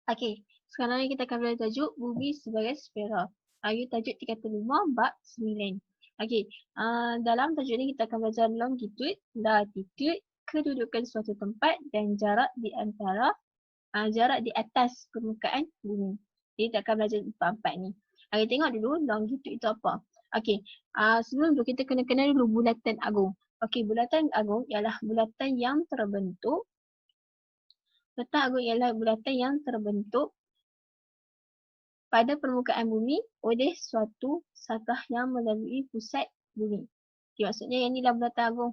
Okey, sekarang ni kita akan belajar tajuk bumi sebagai spiral. You tajuk 35 bab 9. Okey, dalam tajuk ni kita akan belajar longitude, latitude, kedudukan suatu tempat dan jarak di antara jarak di atas permukaan bumi. Jadi kita akan belajar empat-empat ni. Okey, tengok dulu longitude itu apa. Okey, sebelum tu kita kena kenal dulu bulatan agung. Okey, bulatan agung ialah bulatan yang terbentuk. Bulatan agung ialah bulatan yang terbentuk pada permukaan bumi oleh suatu satah yang melalui pusat bumi. Okay, maksudnya yang inilah bulatan agung.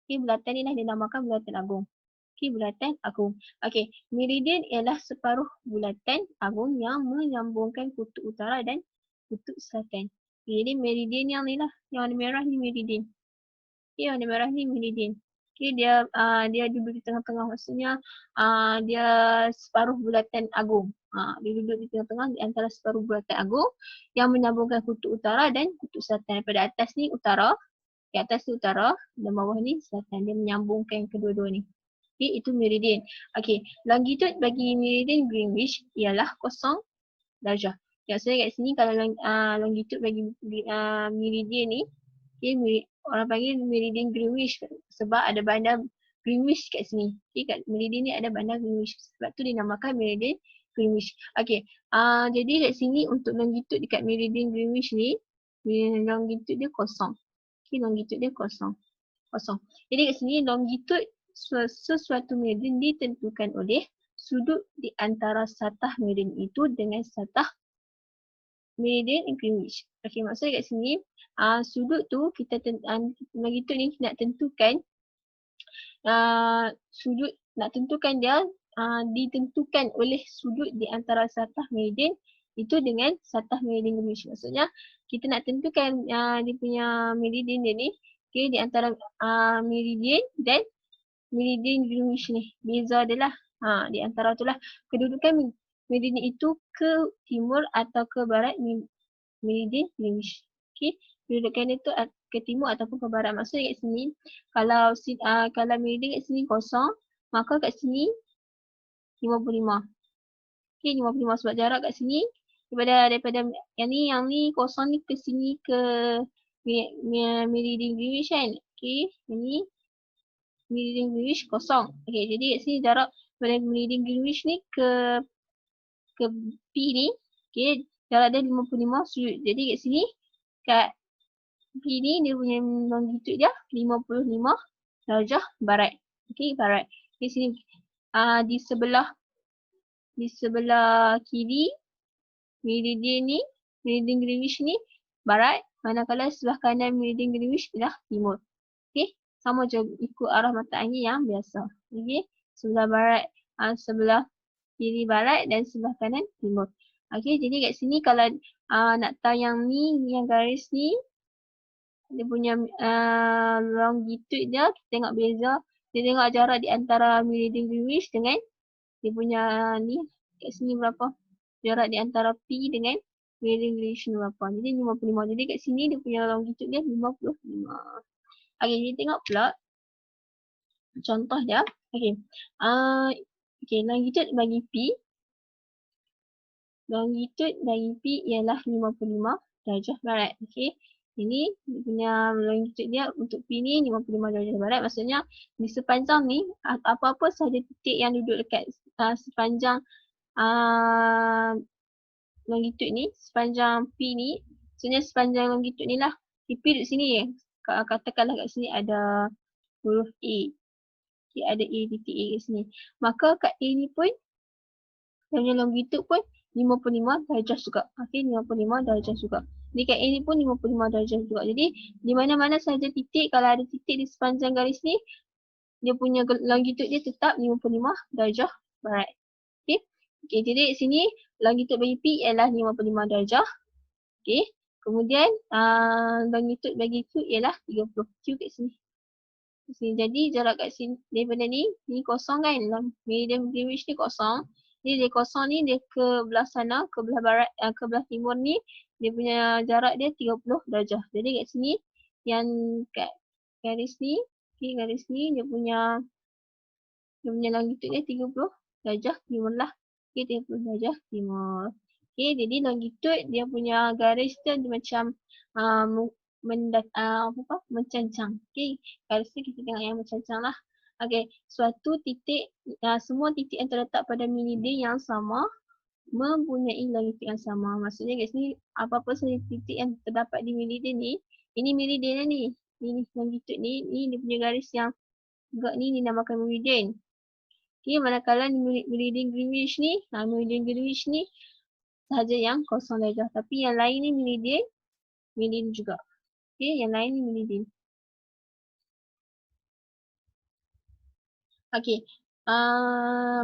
Okay, bulatan ni dah dinamakan bulatan agung. Okay, bulatan agung. Okay, meridian ialah separuh bulatan agung yang menyambungkan kutub utara dan kutub selatan. Okay, jadi meridian yang ni lah, yang warna merah ni meridian. Okay, warna merah ni meridian. Okay, dia duduk di tengah-tengah, maksudnya dia separuh bulatan agung. Dia duduk di tengah-tengah di antara separuh bulatan agung yang menyambungkan kutub utara dan kutub selatan. Daripada atas ni utara, di atas ni utara dan bawah ni selatan. Dia menyambungkan kedua-dua ni. Okay, itu meridian. Okay, longitude bagi meridian Greenwich ialah 0 darjah. Maksudnya kat sini kalau longitude bagi meridian ni, okay, orang panggil meridian Greenwich sebab ada bandar Greenwich kat sini. Okay, kat meridian ni ada bandar Greenwich. Sebab tu dinamakan meridian Greenwich. Okay, jadi kat sini untuk longitude dekat meridian Greenwich ni, longitude dia 0. Okay, longitude dia 0. Jadi kat sini longitude sesuatu meridian ditentukan oleh sudut di antara satah meridian itu dengan satah meridian Greenwich. Okey, maksudnya kat sini sudut tu kita longitude ni nak tentukan sudut, nak tentukan dia ditentukan oleh sudut di antara satah meridian itu dengan satah meridian Greenwich. Maksudnya kita nak tentukan dia punya meridian dia ni, okay, di antara meridian dan meridian Greenwich ni. Beza dia lah. Di antara tu lah kedudukan meridian itu ke timur atau ke barat meridian Greenwich. Okay, kedudukan itu ke timur ataupun ke barat. Maksudnya kat sini kalau meridian kat sini 0, maka kat sini 55. Okay, 55 sebab jarak kat sini daripada yang ni 0 ni ke sini ke meridian Greenwich kan. Okay, ini meridian Greenwich 0. Okay, jadi kat sini jarak daripada meridian Greenwich ni ke P ni, okay, jarak dia 55 sudut. Jadi kat sini kat P ni dia punya longitude dia 55 darjah barat. Okay, barat. Okay, sini di sebelah kiri meridian ni, meridian Greenwich ni barat, manakala sebelah kanan meridian Greenwich ialah timur. Okay, sama je ikut arah mata angin yang biasa. Okay, sebelah barat, sebelah kiri barat dan sebelah kanan timur. Okay, jadi kat sini kalau nak tahu yang ni, yang garis ni, dia punya longitude dia, kita tengok beza. Kita tengok jarak di antara meridian Greenwich dengan dia punya ni, kat sini berapa. Jarak di antara P dengan meridian Greenwich ni berapa. Jadi 55. Jadi kat sini dia punya longitude dia 55. Okay, jadi tengok pula contoh dia. Okay, longitude bagi P. Longitude bagi P ialah 55 darjah barat. Okay, ini dia punya longitude dia untuk P ni 55 darjah barat. Maksudnya di sepanjang ni apa-apa sahaja titik yang duduk dekat sepanjang longitude ni, sepanjang P ni, maksudnya sepanjang longitude ni lah. P duduk sini. Katakanlah kat sini ada huruf A. Okay, ada A, titik A kat sini. Maka kat A ni pun dia punya longitude pun 55 darjah juga. Okay, 55 darjah juga. Jadi kat A ni pun 55 darjah juga. Jadi di mana-mana sahaja titik, kalau ada titik di sepanjang garis ni, dia punya longitude dia tetap 55 darjah barat. Okay. Okay, jadi sini longitude bagi P ialah 55 darjah. Okay. Kemudian longitude bagi Q ialah 30. Q kat sini. Jadi jarak kat sini daripada ni 0 kan. Meridian Greenwich ni 0. Jadi dia 0 ni dia ke belah sana, ke belah barat, ke belah timur ni, dia punya jarak dia 30 darjah. Jadi kat sini yang kat garis ni, okay, garis ni dia punya longitude dia 30 darjah timur lah. Okay, 30 darjah timur. Okay, jadi longitude dia punya garis dia macam mencancang. Okay, garis ni kita tengok yang mencancang lah. Okay, suatu titik, semua titik yang terletak pada meridian yang sama mempunyai longitude yang sama. Maksudnya kat sini apa-apa sahaja titik yang terdapat di meridian ni, ini meridian ni. Ini longitude ni dia punya garis yang gerak ni dinamakan meridian. Okay, manakala meridian Greenwich ni, meridian Greenwich ni sahaja yang kosong darjah. Tapi yang lain ni meridian juga. Okay, yang lain ni meridian. Okay,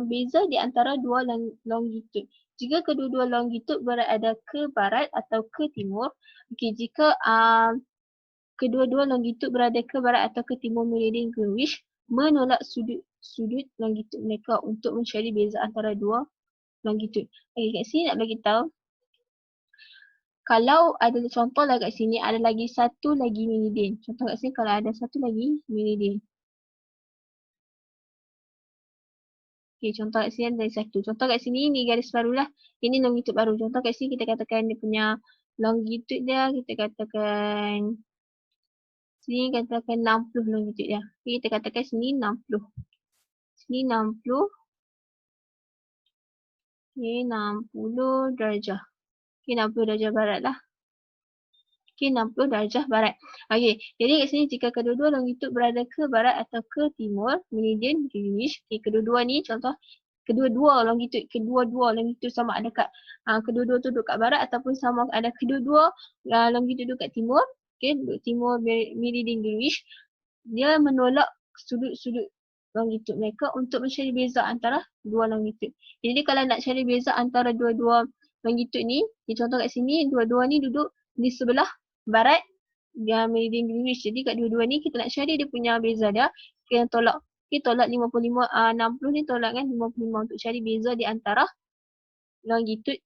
beza di antara dua longitude. Jika kedua-dua longitude berada ke barat atau ke timur, okay, jika kedua-dua longitude berada ke barat atau ke timur meridian Greenwich, menolak sudut longitude mereka untuk mencari beza antara dua longitude. Okay, kat sini nak bagi tahu, kalau ada contohlah kat sini ada lagi satu lagi meridian. Contoh kat sini kalau ada satu lagi meridian. Okay, contoh kat sini ada satu. Contoh kat sini ni garis barulah. Ini longitude baru. Contoh kat sini kita katakan dia punya longitude dia, kita katakan sini katakan 60 longitude dia. Okay, kita katakan sini 60. Sini 60. Okay, 60 darjah. Okay, 60 darjah barat lah. Okay, 60 darjah barat. Okay, jadi kat sini jika kedua-dua longitude berada ke barat atau ke timur, meridian Greenwich. Okay, kedua-dua ni contoh, kedua-dua longitude sama ada kat, kedua-dua tu duduk kat barat ataupun sama ada kedua-dua longitude duduk kat timur. Okay, duduk timur meridian Greenwich. Dia menolak sudut-sudut longitude mereka untuk mencari beza antara dua longitude. Jadi kalau nak cari beza antara dua-dua longitude ni, contoh kat sini, dua-dua ni duduk di sebelah barat meridian Greenwich. Jadi kat dua-dua ni kita nak cari dia punya beza dia. Kita tolak. Kita tolak 55, 60 ni tolak kan 55 untuk cari beza di antara longitude,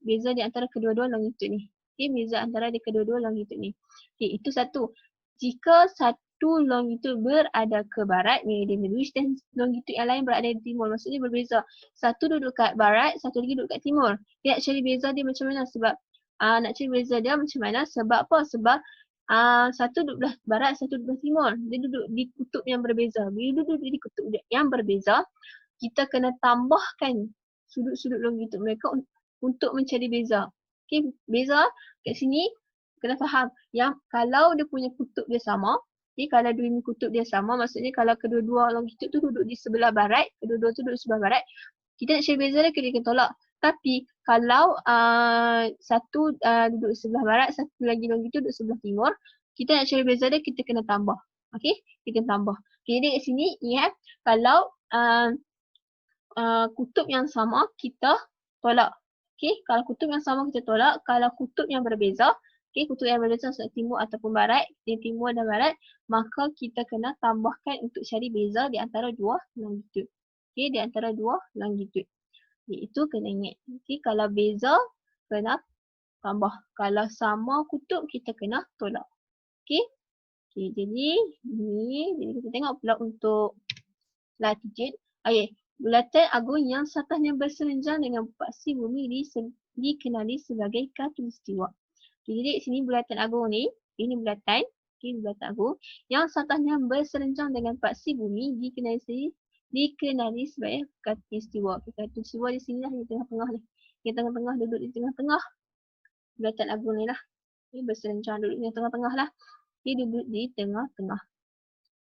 beza di antara kedua-dua longitude ni. Okay, beza antara di kedua-dua longitude ni. Okay, itu satu. Jika satu longitude berada ke barat, meridian Greenwich, dan longitude yang lain berada di timur, maksudnya berbeza. Satu duduk kat barat, satu lagi duduk kat timur. Dia nak cari beza dia macam mana? Sebab nak cari beza dia macam mana? Sebab apa? Sebab satu duduk belah barat, satu duduk belah timur. Dia duduk di kutub yang berbeza. Bila duduk di kutub yang berbeza, kita kena tambahkan sudut-sudut longitude mereka untuk mencari beza. Okay, beza kat sini kena faham yang kalau dia punya kutub dia sama, okay, kalau dia punya kutub dia sama, maksudnya kalau kedua-dua longitude tu duduk di sebelah barat, kedua-dua tu duduk di sebelah barat, kita nak cari beza dia, kita kena tolak. Tapi kalau satu duduk di sebelah barat, satu lagi longitude duduk sebelah timur, kita nak cari beza dia, kita kena tambah. Okay, kita kena tambah. Okay, jadi kat sini ingat, kalau kutub yang sama kita tolak. Okay, kalau kutub yang sama kita tolak, kalau kutub yang berbeza, okay, kutub yang berbeza maksudnya timur ataupun barat, timur dan barat, maka kita kena tambahkan untuk cari beza di antara dua longitude. Okay, di antara dua longitude. Okay, itu kena ingat. Okay, kalau beza kena tambah. Kalau sama kutub kita kena tolak. Okay. Okay, jadi kita tengok pula untuk latitude. Okay. Bulatan agung yang satahnya berserenjang dengan paksi bumi dikenali sebagai khatulistiwa. Jadi di sini bulatan agung ni, ini bulatan, bulatan agung yang satahnya berserenjang dengan paksi bumi dikenali sebagai khatulistiwa. Khatulistiwa di sini lah, di tengah-tengah ni. Di tengah-tengah, duduk di tengah-tengah bulatan agung ni lah. Ini berserenjang, duduk di tengah-tengah lah. Dia duduk di tengah-tengah.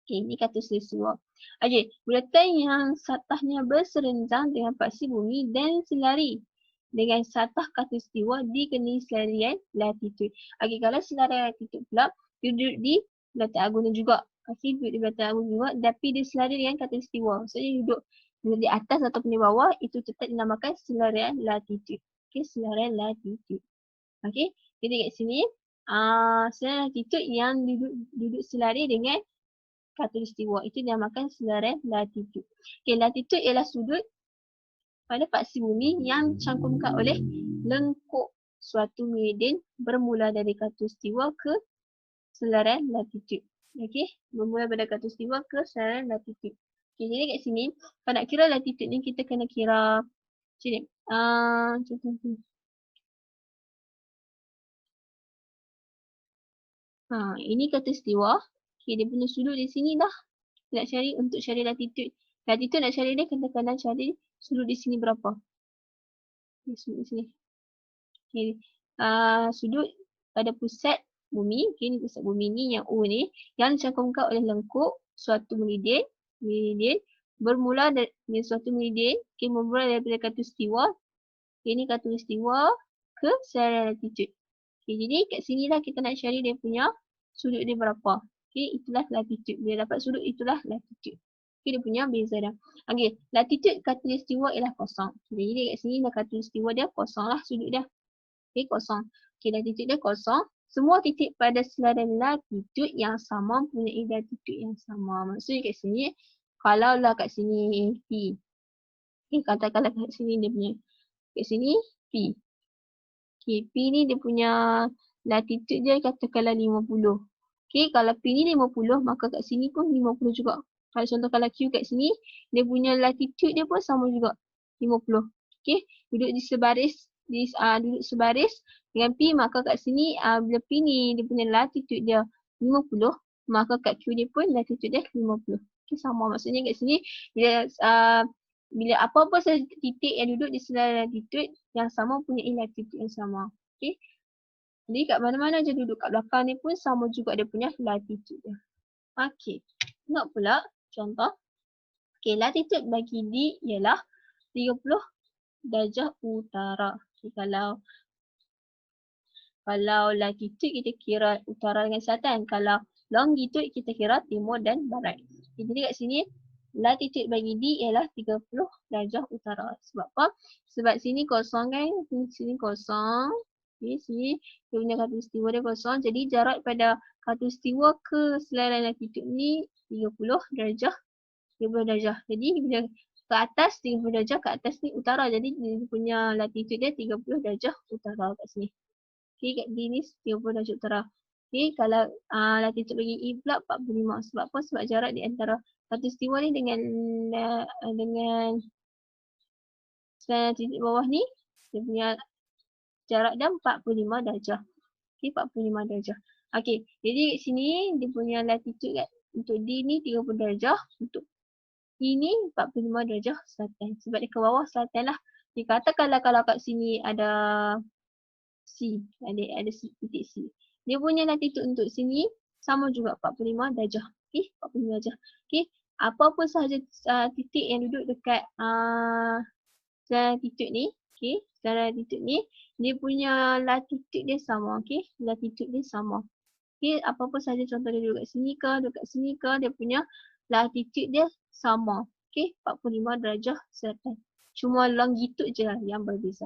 Okay, ini khatulistiwa. Okay, bulatan yang satahnya berserenjang dengan paksi bumi dan selari dengan satah khatulistiwa dikenali selarian latitude. Okay, kalau selarian latitude pula, dia duduk di bulatan agung ni juga. Okay, duduk di bulatan agung juga, tapi dia selari dengan khatulistiwa. Maksudnya duduk di atas ataupun di bawah, itu tetap dinamakan selarian latitude. Okay, selarian latitude. Okay, jadi kat sini, selarian latitude yang duduk selari dengan khatulistiwa, itu dinamakan selarian latitude. Okay, latitude ialah sudut pada paksi bumi yang dicangkumkan oleh lengkuk suatu meridian bermula dari khatulistiwa ke selarian latitude. Okay, bermula pada khatulistiwa ke selarian latitude. Okay, jadi kat sini, kalau nak kira latitude ni kita kena kira Sini. Contoh ni. Ini khatulistiwa. Okay, dia punya sudut di sini dah. Nak cari untuk cari latitude. Latitude nak cari dia kena cari sudut di sini berapa. Okay, sudut di sini. Okay. Sudut pada pusat bumi. Okay, ni pusat bumi ni yang O ni. Yang dicangkumkan oleh lengkuk suatu meridien. Bermula dari suatu meridien. Okay, bermula daripada khatulistiwa. Okay, ni khatulistiwa ke selarian latitude. Okay, jadi kat sini lah kita nak cari dia punya sudut dia berapa. Okay, itulah latitude. Bila dapat sudut, itulah latitude. Okay, dia punya beza dah. Okay, latitude khatulistiwa ialah kosong. Okay, jadi kat sini dah khatulistiwa dia kosong lah sudut dia. Okay, kosong. Okay, latitude dia kosong. Semua titik pada selarian latitude yang sama mempunyai latitude yang sama. Maksudnya kat sini, kalau lah kat sini P. Okay, katakanlah kat sini dia punya. Kat sini P. Okay, P ni dia punya latitude dia katakanlah 50. Okay, kalau P ni 50, maka kat sini pun 50 juga. Kalau contoh kalau Q kat sini, dia punya latitude dia pun sama juga. 50. Okay, duduk di sebaris. Duduk sebaris dengan P, maka kat sini bila P ni dia punya latitude dia 50, maka kat Q dia pun latitude dia 50. Okay, sama. Maksudnya kat sini bila apa-apa sahaja titik yang duduk di selarian latitude yang sama punya latitude yang sama. Okay. Jadi kat mana-mana je duduk kat belakang ni pun sama juga dia punya latitude dia. Okay. Tengok pula contoh. Okay, latitude bagi D ialah 30 darjah utara. Okay, kalau latitude kita kira utara dengan selatan. Kalau longitude kita kira timur dan barat. Okay, jadi kat sini latitude bagi D ialah 30 darjah utara. Sebab apa? Sebab sini kosong kan? Sini kosong. Okay, sini dia punya khatulistiwa dia kosong. Jadi jarak pada khatulistiwa ke selarian latitude ni 30 darjah. 30 darjah. Jadi bila ke atas 30 darjah, ke atas ni utara. Jadi dia punya latitude dia 30 darjah utara kat sini. Okay, kat D ni 30 darjah utara. Okay, kalau latitude bagi E pula 45. Sebab apa? Sebab jarak di antara khatulistiwa ni dengan selarian titik bawah ni, dia punya jarak dia 45 darjah. Okay, 45 darjah. Okay, jadi kat sini dia punya latitude kat untuk D ni 30 darjah. Untuk E ni 45 darjah selatan. Sebab dia ke bawah selatan lah. Dia katakanlah kalau kat sini ada C, ada titik C. Dia punya latitude untuk sini sama juga 45 darjah. Okay, 45 darjah. Okay, apa-apa sahaja titik yang duduk dekat latitude ni, okay, latitude ni, dia punya latitude dia sama, okay, latitude dia sama. Okay, apa-apa sahaja contoh dia duduk kat sini ke, dia punya latitude dia sama. Okay, 45 darjah selatan. Cuma longitude je lah yang berbeza.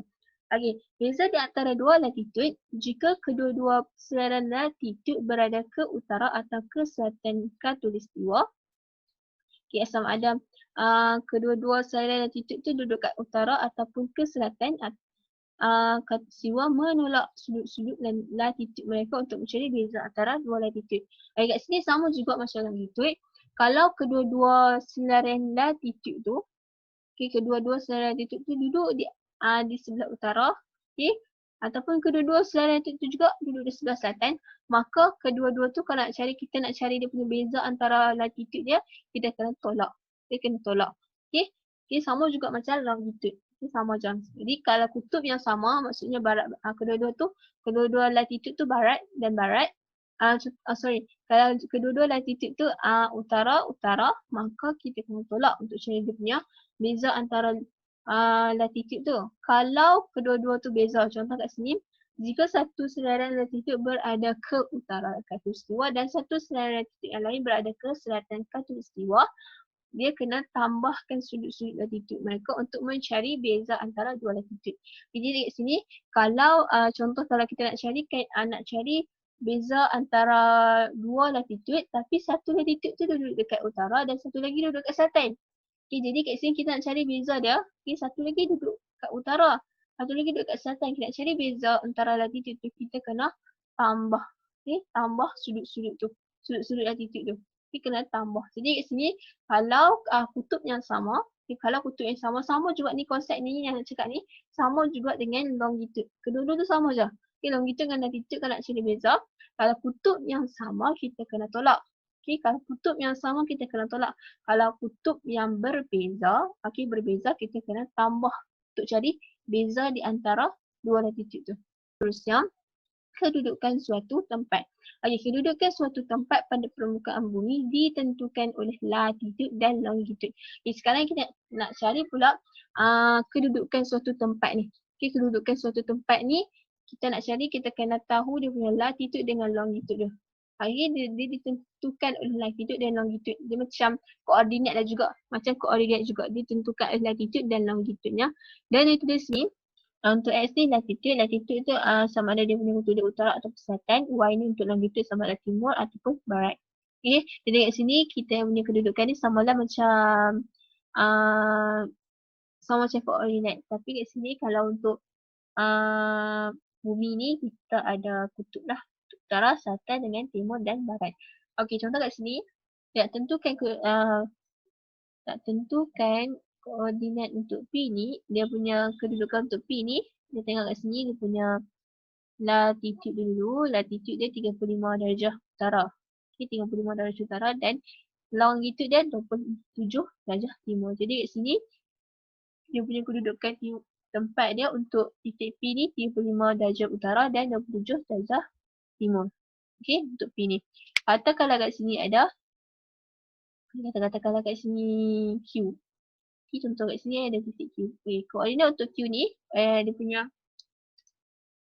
Okay, beza di antara dua latitude jika kedua-dua selarian latitude berada ke utara atau ke selatan khatulistiwa. Okay, sama ada kedua-dua selarian latitude tu duduk kat utara ataupun ke selatan. Khatulistiwa menolak sudut-sudut latitude mereka untuk mencari beza antara dua latitude. Okay, kat sini sama juga macam longitude. Kalau kedua-dua selarian latitude tu, okay, kedua-dua selarian latitude tu duduk di sebelah utara, okay, ataupun kedua-dua selarian latitude tu juga duduk di sebelah selatan, maka kedua-dua tu kalau kita nak cari dia punya beza antara latitude dia, kita kena tolak. Kita kena tolak. Okay, okay, sama juga macam longitude. Okay, sama macam. Jadi kalau kutub yang sama, maksudnya barat, kedua-dua latitude tu barat dan barat. Kalau kedua-dua latitude tu utara, maka kita kena tolak untuk cari dia punya beza antara latitude tu. Kalau kedua-dua tu beza, contoh kat sini, jika satu selarian latitude berada ke utara khatulistiwa dan satu selarian latitude yang lain berada ke selatan khatulistiwa, dia kena tambahkan sudut-sudut latitude mereka untuk mencari beza antara dua latitude. Jadi kat sini, kalau contoh kalau kita nak cari beza antara dua latitude, tapi satu latitude tu duduk dekat utara dan satu lagi duduk dekat selatan. Okay, jadi kat sini kita nak cari beza dia. Okay, satu lagi duduk kat utara, satu lagi duduk kat selatan. Kita nak cari beza antara latitude tu, kita kena tambah. Okay, tambah sudut-sudut tu. Sudut-sudut latitude tu. Okay, kena tambah. Jadi kat sini, kalau kutub yang sama, Okay, kalau kutub yang sama juga ni konsep ni yang nak cakap ni sama juga dengan longitude. Kedua-dua tu sama je. Okay, longitude dengan latitude kalau nak cari beza. Kalau kutub yang sama kita kena tolak. Okay, kalau kutub yang sama kita kena tolak. Kalau kutub yang berbeza, okay, berbeza kita kena tambah untuk cari beza di antara dua latitude tu. Terusnya, kedudukan suatu tempat. Okay, kedudukan suatu tempat pada permukaan bumi ditentukan oleh latitude dan longitude. Okay, sekarang kita nak cari pula kedudukan suatu tempat ni. Okay, kedudukan suatu tempat ni kita nak cari, kita kena tahu dia punya latitude dengan longitude dia. Okay, dia ditentukan oleh latitude dan longitude. Dia macam koordinat lah juga. Macam koordinat juga ditentukan oleh latitude dan longitude-nya. Dan dia tulis ni, untuk X ni latitude tu sama ada dia punya kutub utara atau selatan. Y ni untuk longitude sama ada timur ataupun barat. Okay, jadi kat sini kita punya kedudukan ni samalah macam sama macam koordinat. Tapi kat sini kalau untuk bumi ni kita ada kutub lah. Kutub utara, selatan dengan timur dan barat. Okay, contoh kat sini nak tentukan koordinat untuk P ni, dia punya kedudukan untuk P ni, dia tengok kat sini dia punya latitude dulu, latitude dia 35 darjah utara. Okay, 35 darjah utara dan longitude dia 27 darjah timur. Jadi kat sini dia punya kedudukan tempat dia untuk titik P ni 35 darjah utara dan 27 darjah timur. Okay, untuk P ni. Atau kalau kat sini ada, katakanlah kat sini Q. Okay, contoh kat sini ada titik Q. Okay, koordinat untuk Q ni, dia punya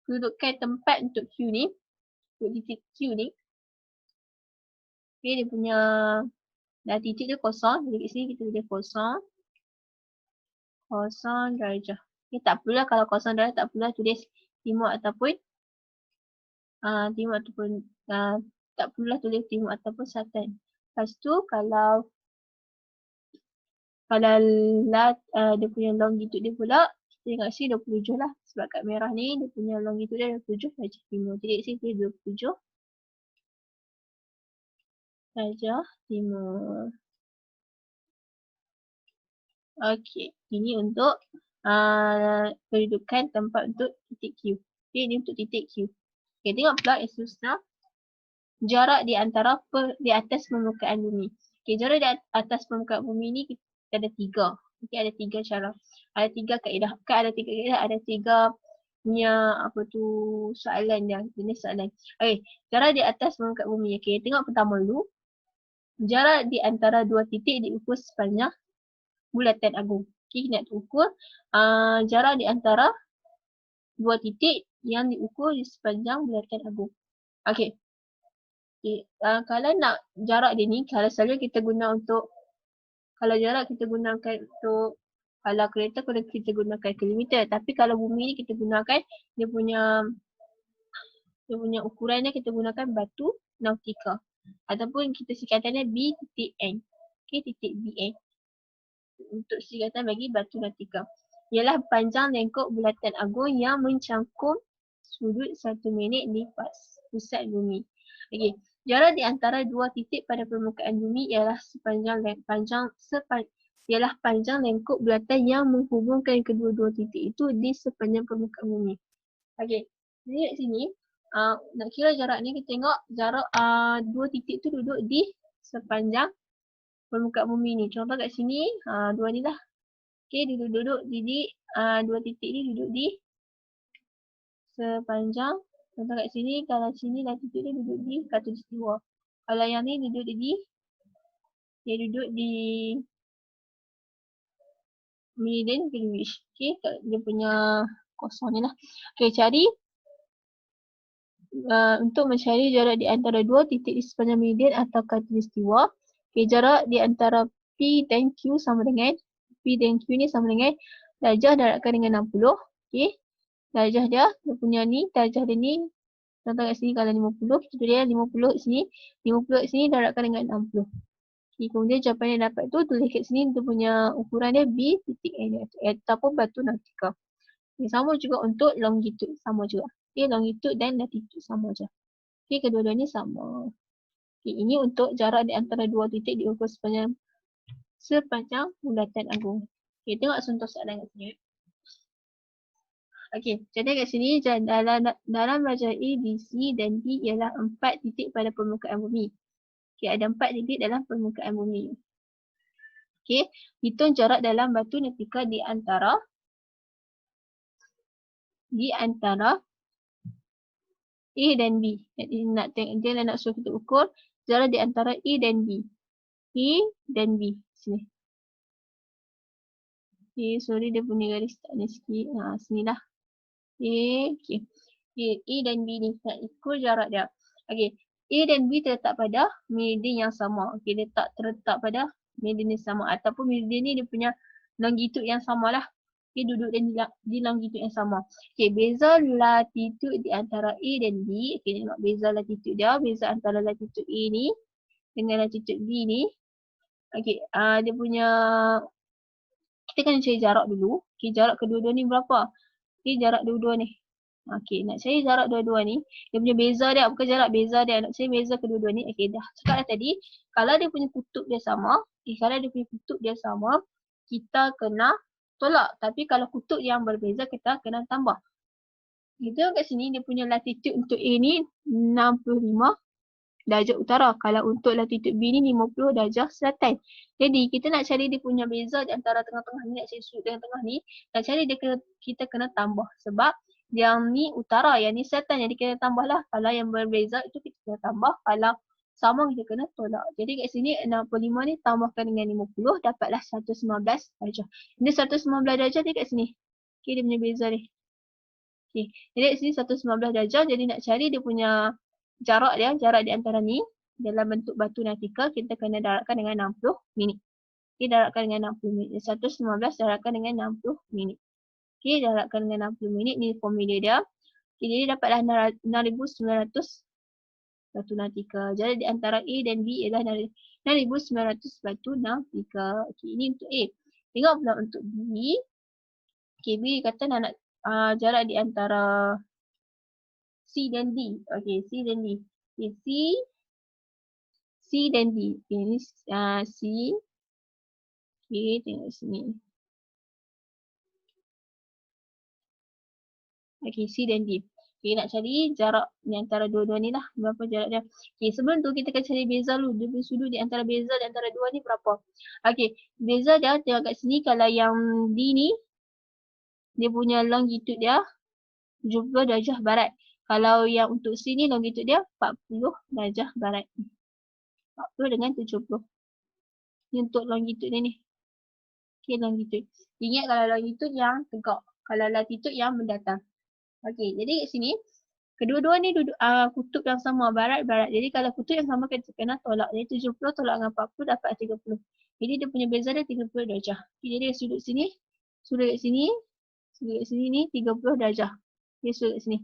kedudukan tempat untuk Q ni, untuk titik Q ni. Okay, dia punya latitude dia kosong. Jadi kat sini kita tulis kosong. Kosong darjah. Okay, tak perlulah kalau kosong darjah, tak perlulah tulis timur ataupun tak perlulah tulis timur ataupun selatan. Lepas tu kalau dia punya longitude dia pula, kita tengok sini 27 lah. Sebab kat merah ni dia punya longitude dia 27 darjah timur. Jadi kat sini tulis 27 darjah timur. Okey, ini untuk kedudukan tempat untuk titik Q. Okey, ini untuk titik Q. Okey, tengok pula yang seterusnya. Jarak di antara di atas permukaan bumi. Okey, jarak di atas permukaan bumi ni kita ada 3. Okey, ada 3 cara. Ada 3 kaedah. Ada 3 kaedah, ada 3 punya soalan dia. Jenis soalan. Okey, jarak di atas permukaan bumi. Okey, tengok pertama dulu. Jarak di antara dua titik diukur sepanjang bulatan agung. Okey, kita nak ukur jarak di antara dua titik yang diukur di sepanjang bulatan agung. Okey. Kalau nak jarak dia ni, kalau selalu kita guna untuk, kalau jarak kita gunakan untuk, kalau kereta kita gunakan kilometer. Tapi kalau bumi ni kita gunakan dia punya ukurannya kita gunakan batu nautika. Ataupun kita singkatannya B titik N. Okey, titik BN. Untuk singkatan bagi batu nautika. Ialah panjang lengkuk bulatan agung yang mencangkum sudut 1 minit di pusat bumi. Okey. Jarak di antara dua titik pada permukaan bumi ialah panjang lengkuk bulatan yang menghubungkan kedua-dua titik itu di sepanjang permukaan bumi. Okey. Jadi kat sini nak kira jarak ni, kita tengok jarak dua titik tu duduk di sepanjang permukaan bumi ni. Contoh kat sini dua ni lah. Okey, dia duduk di dua titik ni duduk di sepanjang. Contoh kat sini, kalau sini latitude dia duduk di khatulistiwa. Kalau yang ni duduk di meridian Greenwich. Okey, dia punya kosong ni lah. Okey, cari untuk mencari jarak di antara dua titik di sepanjang meridian atau khatulistiwa. Okey, jarak di antara P dan Q sama dengan, P dan Q ni sama dengan darjah darabkan dengan 60. Okey. Darjah dia punya ni, darjah dia ni, contoh kat sini kalau 50, kita tulis 50 kat sini, 50 kat sini darabkan dengan 60. Okay, kemudian jawapan yang dapat tu tulis kat sini, dia punya ukuran dia B titik N ataupun batu nautika. Okay, sama juga untuk longitude, sama juga. Okay, longitude dan latitude sama je. Okay, kedua-duanya sama. Okay, ini untuk jarak di antara dua titik diukur sepanjang sepanjang bulatan agung. Okay, tengok contoh soalan kat sini. Okey, contoh kat sini dalam rajah A, B, C dan D ialah 4 titik pada permukaan bumi. Okey, ada 4 titik dalam permukaan bumi. Okey, hitung jarak dalam batu nitika di antara A dan B. Dia nak suruh kita ukur jarak di antara A dan B. A dan B. Sini. Okay, sorry dia punya garis tak ada sikit. Sini lah. Okay. A dan B ni nak ukur jarak dia. Okay. A dan B terletak pada meridian yang sama. Okay, dia tak terletak pada meridian yang sama. Ataupun meridian ni dia punya longitude yang sama lah. Okay, duduk di longitude yang sama. Okay, beza latitude di antara A dan B. Okay, tengok beza latitude dia. Beza antara latitude A ni dengan latitude B ni. Okay, dia punya, kita kena cari jarak dulu. Okay, jarak kedua-dua ni berapa? Okay, jarak dua-dua ni. Okay, nak cari jarak dua-dua ni. Dia punya beza dia, bukan jarak, beza dia. Nak cari beza kedua-dua ni. Okay, dah cakap dah tadi. Kalau dia punya kutub dia sama. Okay, kalau dia punya kutub dia sama, kita kena tolak. Tapi kalau kutub yang berbeza, kita kena tambah. Kita kat sini, dia punya latitude untuk A ni 65 darjah utara. Kalau untuk latitude B ni 50 darjah selatan. Jadi kita nak cari dia punya beza di antara tengah-tengah ni, nak cari sudut tengah-tengah ni, nak cari dia kita kena tambah. Sebab yang ni utara, yang ni selatan. Jadi kita tambah lah. Kalau yang berbeza itu kita kena tambah. Kalau sama kita kena tolak. Jadi kat sini 65 ni tambahkan dengan 50 dapatlah 119 darjah. Ini 119 darjah ni kat sini. Okay, dia punya beza ni. Okay. Jadi kat sini 119 darjah. Jadi nak cari dia punya jarak dia, jarak di antara ni dalam bentuk batu natika, kita kena darabkan dengan 60 minit. Okey, darabkan dengan 60 minit. 115 darabkan dengan 60 minit. Okey, darabkan dengan 60 minit, ni formula dia. Okey, jadi dapatlah 6,900 batu natika. Jadi di antara A dan B ialah 6,900 batu natika. Okey, ini untuk A. Tengok pula untuk B. Okey, B kata nak jarak di antara C dan D. Okay, C dan D. Okay, C dan D. Okay, ni C. Okay, tengok sini. Okay, C dan D. Okay, nak cari jarak di antara dua-dua ni lah. Berapa jarak dia. Okay, sebelum tu kita akan cari beza dulu. Dia punya sudut di antara beza di antara dua ni berapa. Okay, beza dia tengok kat sini. Kalau yang D ni, dia punya longitude dia 70 darjah barat. Kalau yang untuk C ni longitude dia 40 darjah barat. 40 dengan 70. Ni untuk longitude dia ni. Okay, longitude. Ingat kalau longitude yang tegak. Kalau latitude yang mendatar. Okay, jadi kat sini. Kedua-dua ni duduk kutub yang sama. Barat-barat. Jadi kalau kutub yang sama kita kena tolak. Jadi 70 tolak dengan 40 dapat 30. Jadi dia punya beza dia 30 darjah. Okay, jadi sudut sini. Sudut kat sini. Sudut kat sini ni 30 darjah. Okay, sudut kat sini.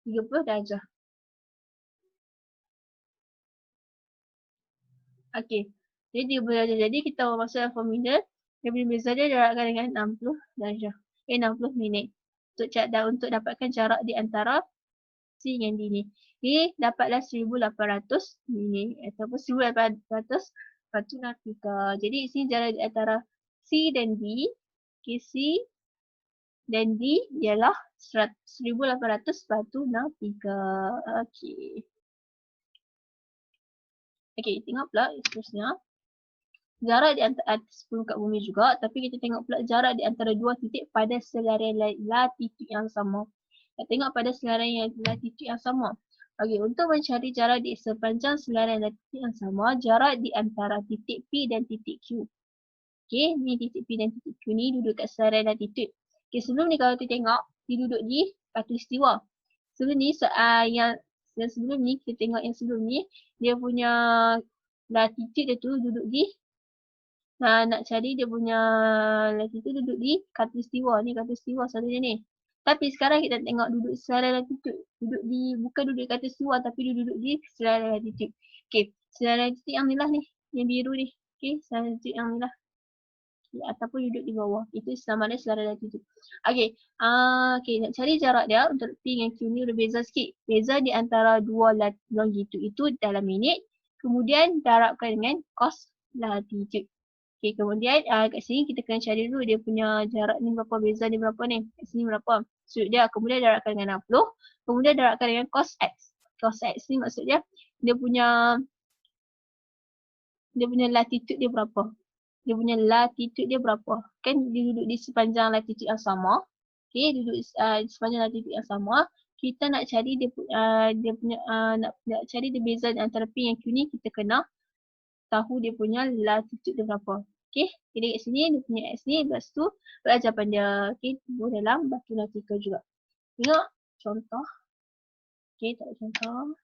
30 darjah. Okay. Jadi dia belajar. Jadi kita masukkan formula. Dia punya beza dia darabkan dengan 60 darjah. 60 minit. Untuk dapatkan jarak di antara C dengan D ni. Okay, dapatlah 1800 minit. Ataupun 1800 batu natika. Jadi di sini jarak di antara C dan D. Okay, C dan D ialah 1800 batu natika. Okay. Okay, tengok pula seterusnya. Jarak di antara atas permukaan bumi juga, tapi kita tengok pula jarak di antara dua titik pada selarian latitude yang sama. Kita tengok pada selarian latitude yang sama. Okey, untuk mencari jarak di sepanjang selarian latitude yang sama, jarak di antara titik P dan titik Q. Okey, ni titik P dan titik Q ni duduk kat selarian latitude. Okey, sebelum ni kalau kita tengok, dia duduk di khatulistiwa. Sebelum ni, yang sebelum ni, kita tengok yang sebelum ni, dia punya latitude dia tu duduk di nak cari dia punya latitude duduk di khatulistiwa ni, khatulistiwa selalunya ni. Tapi sekarang kita tengok duduk selarian latitude, bukan duduk di khatulistiwa tapi dia duduk di selarian latitude. Okey, selarian latitude yang ni lah ni, yang biru ni. Okey, selarian latitude yang ni lah. Okay, ataupun duduk di bawah. Itu sama ada selarian latitude. Okey, okey, nak cari jarak dia untuk P dengan Q ni berbeza sikit. Beza di antara dua longitude itu dalam minit. Kemudian darabkan dengan cos latitude. Okay, kemudian kat sini kita kena cari dulu dia punya jarak ni berapa, beza ni berapa ni. Kat sini berapa. Sudut dia kemudian darabkan dengan 60. Kemudian darabkan dengan cos X. Cos X ni maksud dia punya latitude dia berapa. Dia punya latitude dia berapa. Kan dia duduk di sepanjang latitude yang sama. Okay, duduk di sepanjang latitude yang sama. Kita nak cari dia punya nak cari dia beza antara P dan Q ni, kita kena tahu dia punya latitude dia berapa. Okay, jadi kat sini dia punya X ni, lepas tu jawapan dia. Okay, tubuh dalam batu nautika juga. Tengok contoh. Okay, tak ada contoh.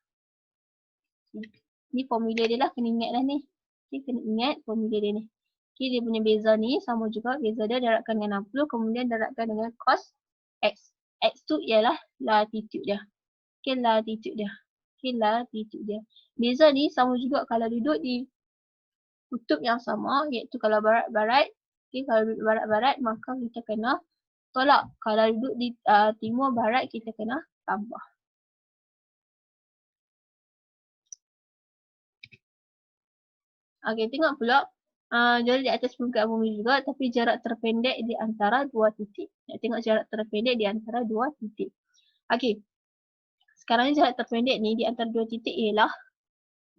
Ni formula dia lah, kena ingat lah ni. Okay, kena ingat formula dia ni. Okay, dia punya beza ni sama juga. Beza dia darabkan dengan 60, kemudian darabkan dengan cos X. X tu ialah latitude dia. Okay, latitude dia. Okay, latitude dia. Beza ni sama juga kalau duduk di kutub yang sama, iaitu kalau barat-barat. Okay, kalau duduk barat-barat, maka kita kena tolak. Kalau duduk di timur barat, kita kena tambah. Okay, tengok pula. Jarak di atas permukaan bumi juga, tapi jarak terpendek di antara dua titik. Nak tengok jarak terpendek di antara dua titik. Okay. Sekarang ni jarak terpendek ni di antara dua titik ialah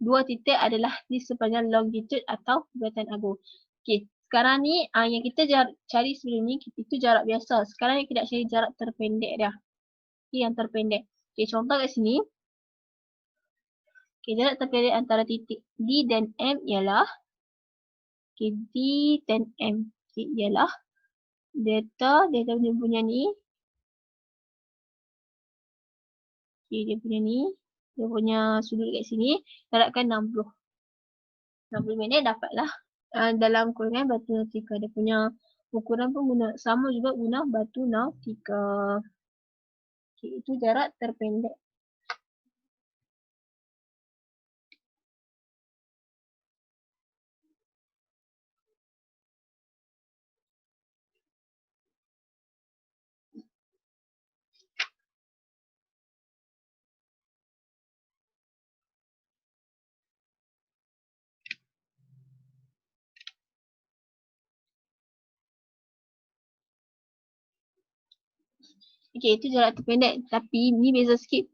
dua titik adalah di sepanjang longitude atau bulatan abu. Okay. Sekarang ni yang kita cari sebelum ni itu jarak biasa. Sekarang ni kita nak cari jarak terpendek dia. Okay, yang terpendek. Okay, contoh kat sini. Okay, jarak terpendek antara titik D dan M ialah D dan M. Okay, ialah delta punya ni. Okay, dia punya ni. Dia punya sudut kat sini. Darabkan 60. 60 minit dapatlah. Dalam kurungan batu nautika. Dia punya ukuran pun guna sama juga guna batu nautika. Okay, itu jarak terpendek. Okay, itu jarak terpendek. Tapi ni beza sikit.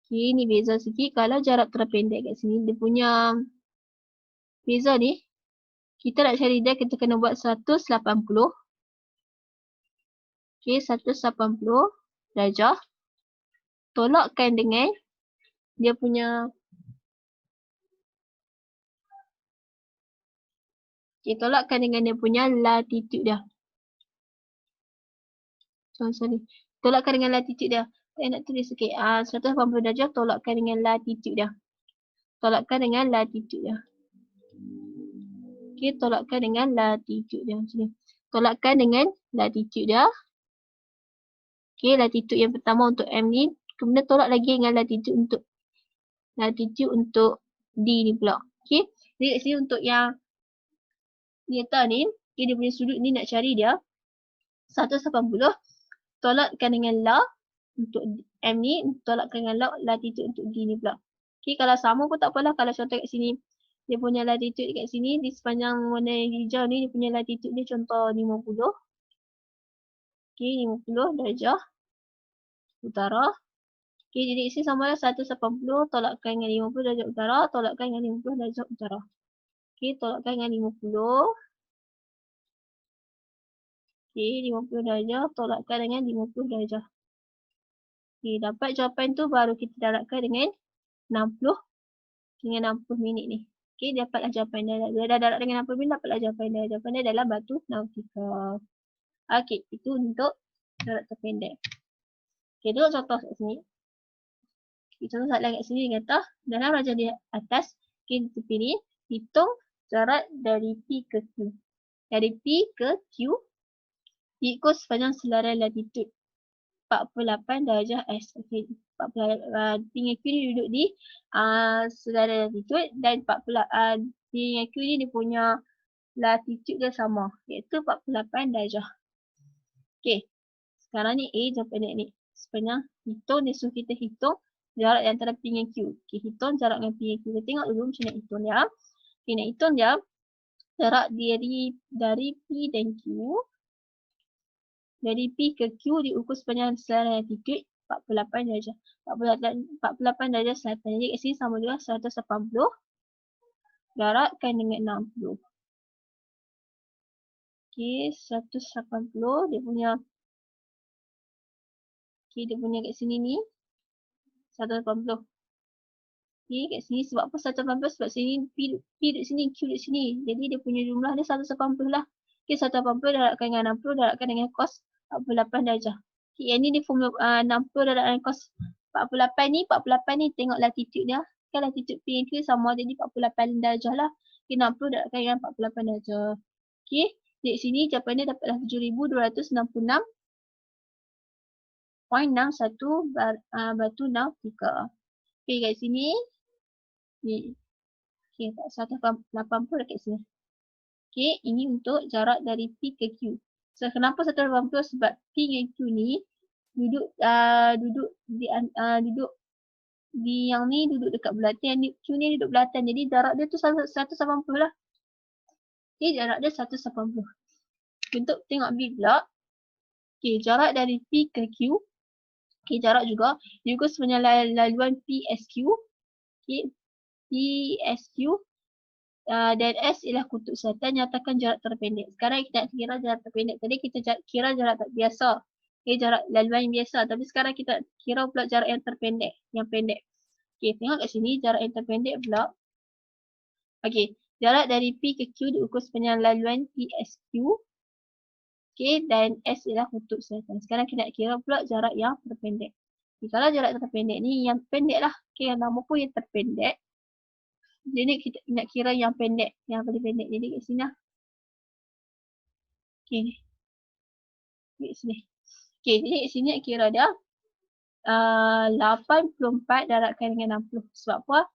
Okay, ni beza sikit. Kalau jarak terpendek kat sini, dia punya beza ni. Kita nak cari dia, kita kena buat 180. Okay, 180 darjah. Tolakkan dengan dia punya. Okay, tolakkan dengan dia punya latitude dia. Sorry. Tolakkan dengan latitude dia. Saya nak tulis sikit. 180 darjah tolakkan dengan latitude dia. Tolakkan dengan latitude dia. Okay, tolakkan dengan latitude dia. Macam ni. Tolakkan dengan latitude dia. Okay, latitude yang pertama untuk M ni. Kemudian tolak lagi dengan latitude untuk D ni pula. Okay. Jadi kat sini untuk yang delta ni. Okay, dia punya sudut ni nak cari dia. 180. Tolakkan dengan la untuk M ni. Tolakkan dengan la latitude untuk D ni pula. Okay, kalau sama pun tak apalah. Kalau contoh kat sini. Dia punya latitude kat sini. Di sepanjang warna hijau ni. Dia punya latitude dia contoh 50. Okay, 50 darjah utara. Okay, jadi isi sama lah 180 tolakkan dengan 50 darjah utara, tolakkan dengan 50 darjah utara. Okay, tolakkan dengan 50. Okay, 50 darjah, tolakkan dengan 50 darjah. Okay, dapat jawapan tu baru kita darabkan dengan 60 minit ni. Okay, dapatlah jawapan dia. Bila dah darab dengan 60 minit, dapatlah jawapan dia. Jawapan dia adalah batu nautika. Okay, itu untuk jarak terpendek. Okay, tengok contoh kat sini. Okay, contoh soalan kat sini dia kata, dalam rajah di atas, okay, di tepi ni, hitung jarak dari P ke Q. Dari P ke Q, ikut sepanjang selaras latitude 48 darjah S. Okay, P dengan Q ni duduk di selaras latitude dan P dengan Q ni dia punya latitude dia sama, iaitu 48 darjah. Okay, sekarang ni A jawapan ni. Sepanjang hitung, dia suruh kita hitung jarak antara P dengan Q. Okay, hitung jarak dengan P dengan Q. Kita tengok dulu macam nak hitung dia. Okay, nak hitung dia. Jarak dari P dan Q. Dari P ke Q diukur sepanjang selai latitude 48 darjah. 48 darjah selatan. Jadi kat sini sama juga 180 darabkan dengan 60. Okey, 180 dia punya kat sini ni 180. Okey, kat sini sebab apa 180? Sebab sini P duduk sini, Q duduk sini. Jadi dia punya jumlah dia 180 lah. Okey, 180 darabkan dengan 60 darabkan dengan cos 48 darjah. Okey, yang ni dia formula 60 darabkan cos 48 ni tengok latitude dia. Kan latitude P dan Q sama jadi 48 darjah lah. Okey, 60 darabkan dengan 48 darjah. Okey, di sini jawapan dia dapatlah 7266.61 batu nautika. Okey, kat sini ni. Okey, 180 dekat sini. Okey, ini untuk jarak dari P ke Q. So, kenapa 180? Sebab P dan Q ni duduk di yang ni duduk dekat belatan, yang Q ni duduk belatan. Jadi jarak dia tu 180 lah. Okey, jarak dia 180. Untuk tengok B pula. Okey, jarak dari P ke Q. Okey, jarak juga diukur sepanjang laluan PSQ. Okey, PSQ dan S ialah kutub selatan, nyatakan jarak terpendek. Sekarang kita nak kira jarak terpendek. Tadi kita kira jarak tak biasa. Okay, jarak laluan yang biasa. Tapi sekarang kita kira pula jarak yang terpendek, yang pendek. Okay, tengok kat sini jarak yang terpendek pula. Okay, jarak dari P ke Q diukur sepanjang laluan PSQ. Okay, dan S ialah kutub selatan. Sekarang kita nak kira pula jarak yang terpendek. Okay, kalau jarak terpendek ni yang pendek lah. Okay, yang nama pun yang terpendek. Jadi kita nak kira yang pendek, yang paling pendek. Jadi kat sini lah. Okay ni. Kat sini. Okay, jadi kat sini nak kira dia 84 darabkan dengan 60. Sebab apa?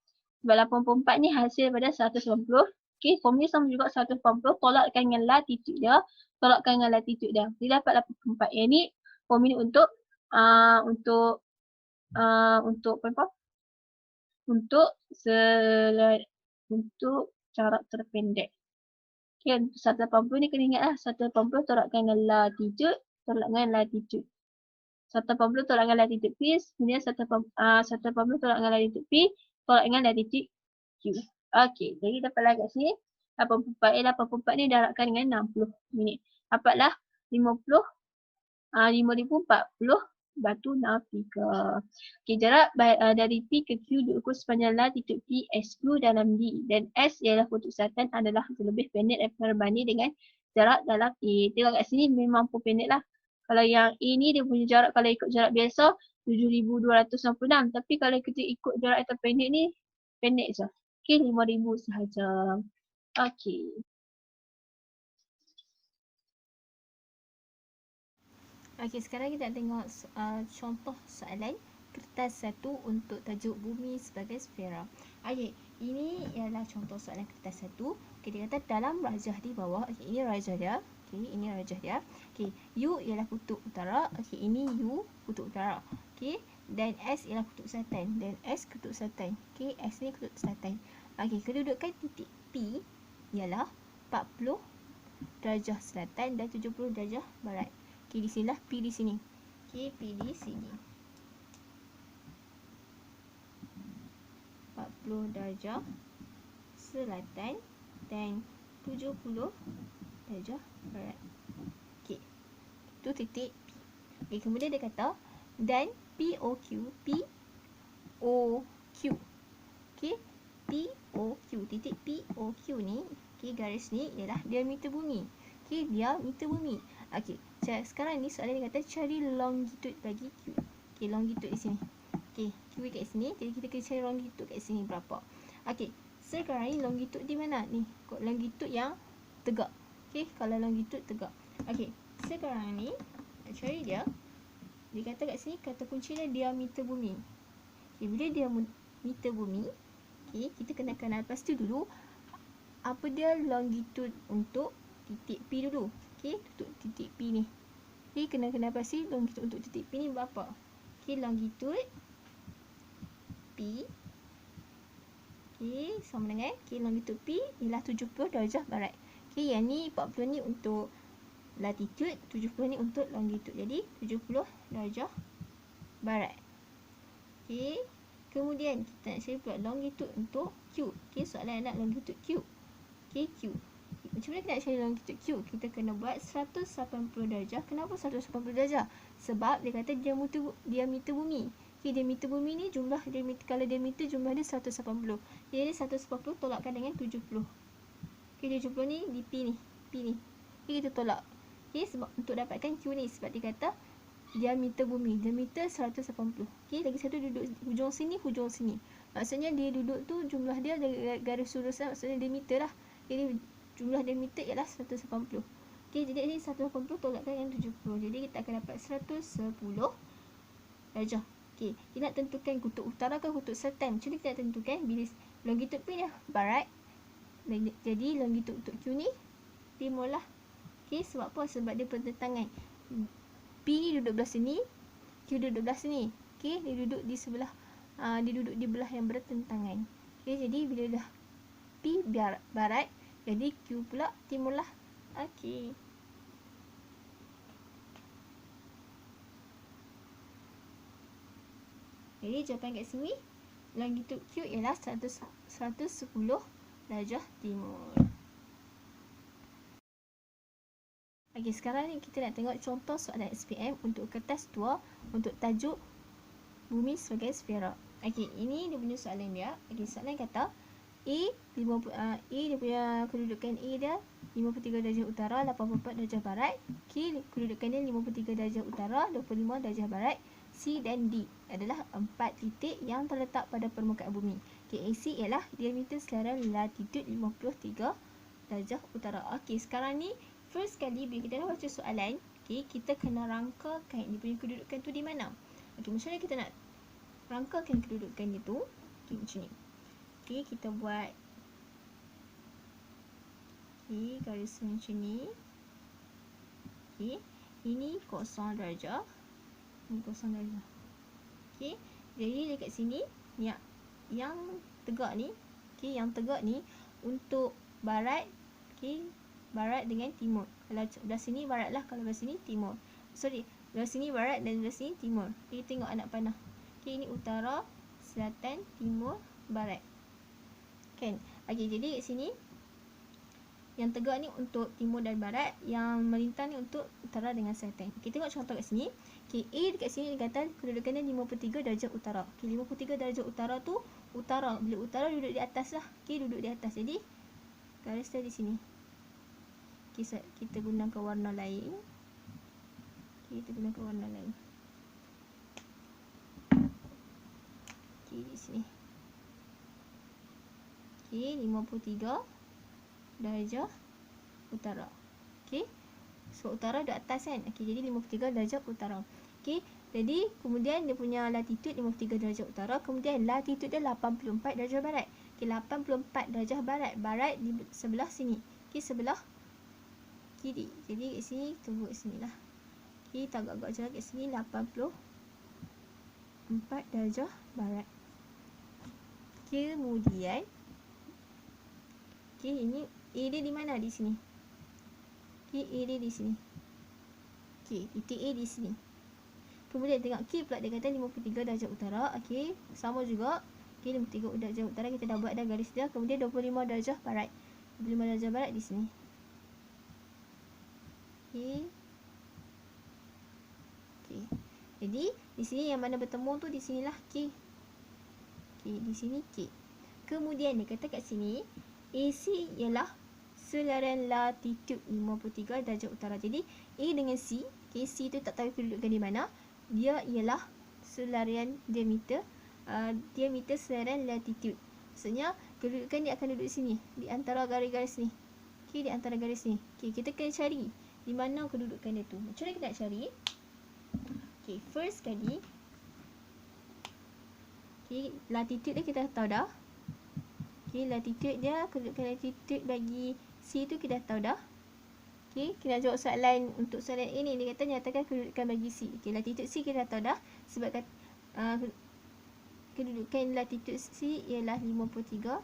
Sebab 84 ni hasil daripada 190. Okay, formula sama juga 180. Tolakkan dengan latitude dia. Tolakkan dengan latitude dia. Dia dapat 84. Yang ni formula untuk apa? Untuk jarak terpendek. Okay, 180 ni kena ingat lah. 180 tolakkan dengan latitude. Tolak dengan latitude. 180 tolak dengan latitude P. Kemudian 180 tolak dengan latitude P. Tolak dengan latitude Q. Okay, jadi dapatlah kat sini 84. 84 ni darabkan dengan 60 minit. Dapatlah 5040 batu nautika. Okay, jarak dari P ke Q diukur sepanjang latitude P, SQ dalam D. Dan S ialah kutub selatan adalah lebih pendek berbanding dengan jarak dalam A. Tengok kat sini memang pun pendek lah. Kalau yang A ni dia punya jarak kalau ikut jarak biasa 7266. Tapi kalau kita ikut jarak yang terpendek ni pendek je. Okay, 5000 sahaja. Okay. Okey, sekarang kita nak tengok contoh soalan kertas 1 untuk tajuk bumi sebagai sfera. Okey, ini ialah contoh soalan kertas 1. Okey, dia kata dalam rajah di bawah. Okey, ini rajah dia. Okey, ini rajah dia. Okey, U ialah kutub utara. Okey, ini U kutub utara. Okey, dan S ialah kutub selatan dan S kutub selatan. Okey, S ni kutub selatan. Okey, kedudukan titik P ialah 40 darjah selatan dan 70 darjah barat. Okey, di sinilah P di sini. Okey, P di sini. 40 darjah selatan dan 70 darjah barat. Okey. Itu titik P. Okey, kemudian dia kata dan POQ, POQ. Okey, POQ, titik POQ ni, okey, garis ni ialah diameter bumi. Okey, diameter bumi. Okey, sekarang ni soalan dia kata cari longitude bagi Q. Okey, longitude di sini. Okey, Q kat sini. Jadi kita kena cari longitude kat sini berapa. Okey, sekarang ni longitude di mana? Ni, longitude yang tegak. Okey, kalau longitude tegak. Okey, sekarang ni nak cari dia. Dia kata kat sini kata kunci dia diameter bumi. Okey, bila diameter bumi, okey, kita kena kenal pasti dulu apa dia longitude untuk titik P dulu. Okey, untuk titik P ni. Okey, kena pasti longitude untuk titik P ni berapa. Okey, longitude P. Okey, sama dengan longitude P ialah 70 darjah barat. Okey, yang ni 40 ni untuk latitude, 70 ni untuk longitude. Jadi 70 darjah barat. Okey. Kemudian kita nak cari pula longitude untuk Q. Okey, soalan nak longitude Q. Okey, Q. Macam mana kita nak cari longitude Q? Kita kena buat 180 darjah. Kenapa 180 darjah? Sebab dia kata diameter bumi. Okey, diameter bumi ni jumlah diameter, kalau diameter jumlah dia 180. Jadi 180 tolakkan dengan 70. Okey, 70 ni di P ni. P ni. Okey, kita tolak. Okey, sebab untuk dapatkan Q ni sebab dia kata diameter bumi. Diameter 180. Okey, lagi satu duduk hujung sini, hujung sini. Maksudnya dia duduk tu jumlah dia ada garis lurus lah. Maksudnya diameter lah. Jadi jumlah diameter ialah 180. Okey, jadi ini 180 tolakkan dengan 70. Jadi kita akan dapat 110 darjah. Okey, kita nak tentukan kutub utara ke kutub selatan. Macam mana kita nak tentukan? Bila longitude P ni barat. Jadi longitude untuk Q ni timur lah. Okey, sebab apa? Sebab dia pertentangan. P duduk belah sini, Q duduk belah sini. Okey, dia duduk di sebelah dia duduk di belah yang bertentangan. Okey, jadi bila dah P barat, jadi Q pula timur lah. Okey. Jadi jawapan kat sini longitude Q ialah 110 darjah timur. Okey, sekarang ni kita nak tengok contoh soalan SPM untuk kertas tua untuk tajuk bumi sebagai sfera. Okey, ini dia punya soalan dia. Okey, soalan kata A dia punya kedudukan A dia 53 darjah utara, 84 darjah barat. Q kedudukan dia 53 darjah utara, 25 darjah barat. C dan D adalah 4 titik yang terletak pada permukaan bumi. Okey, AC ialah diameter selarian latitude 53 darjah utara. Okey, sekarang ni first kali bila kita dah baca soalan, okey, kita kena rangkakan dia punya kedudukan tu di mana. Okey, macam mana kita nak rangkakan kedudukan dia tu? Okey, macam ni. Okey, kita buat garis macam ni. Okey, ini 0 darjah. Ini 0 darjah. Okey, jadi dekat sini yang tegak ni, okey, yang tegak ni untuk barat, okey, barat dengan timur. Kalau belah sini barat lah, kalau belah sini timur. Sorry, belah sini barat dan belah sini timur. Okey, tengok anak panah. Okey, ini utara, selatan, timur, barat. Kan? Okey, jadi kat sini yang tegak ni untuk timur dan barat, yang melintang ni untuk utara dengan selatan. Okey, tengok contoh kat sini. Okey, A dekat sini dia kata kedudukannya 53 darjah utara. Okey, 53 darjah utara tu utara. Bila utara duduk di atas lah. Okey, duduk di atas. Jadi garis dia di sini. Okey, kita gunakan warna lain. Okey, kita gunakan warna lain. Okey, di sini. Okey, 53 darjah utara. Okey, so utara di atas kan. Okey, jadi 53 darjah utara. Okey, jadi kemudian dia punya latitude 53 darjah utara, kemudian latitude dia 84 darjah barat. Okey, 84 darjah barat. Barat di sebelah sini. Okey, sebelah kiri. Jadi kat sini kita buat sini lah. Okey, kita agak-agak jarak kat sini 84 darjah barat. Kemudian okey, ini A dia di mana? Di sini. Okey, A dia di sini. Okey, titik A di sini. Kemudian tengok Q pula dia kata 53 darjah utara. Okey, sama juga. Okey, 53 darjah utara kita dah buat dah garis dia. Kemudian 25 darjah barat. 25 darjah barat di sini. Okey. Okey. Jadi, di sini yang mana bertemu tu di sinilah Q. Okey, di sini Q. Kemudian dia kata kat sini AC ialah selarian latitude 53 darjah utara. Jadi A dengan C, okay, C tu tak tahu kedudukan di mana. Dia ialah selarian diameter selarian latitude. Maksudnya kedudukan dia akan duduk sini, di antara garis-garis ni. Okey, di antara garis ni. Okey, kita kena cari di mana kedudukan dia tu. Macam mana kita nak cari? Okey, first kali, okey, latitude dia kita tahu dah. Okey, latitude dia, kedudukan latitude bagi C tu kita dah tahu dah. Okey, kita nak jawab soalan untuk soalan ini. Dia kata nyatakan kedudukan bagi C. Okey, latitude C kita dah tahu dah. Sebab kedudukan latitude C ialah 53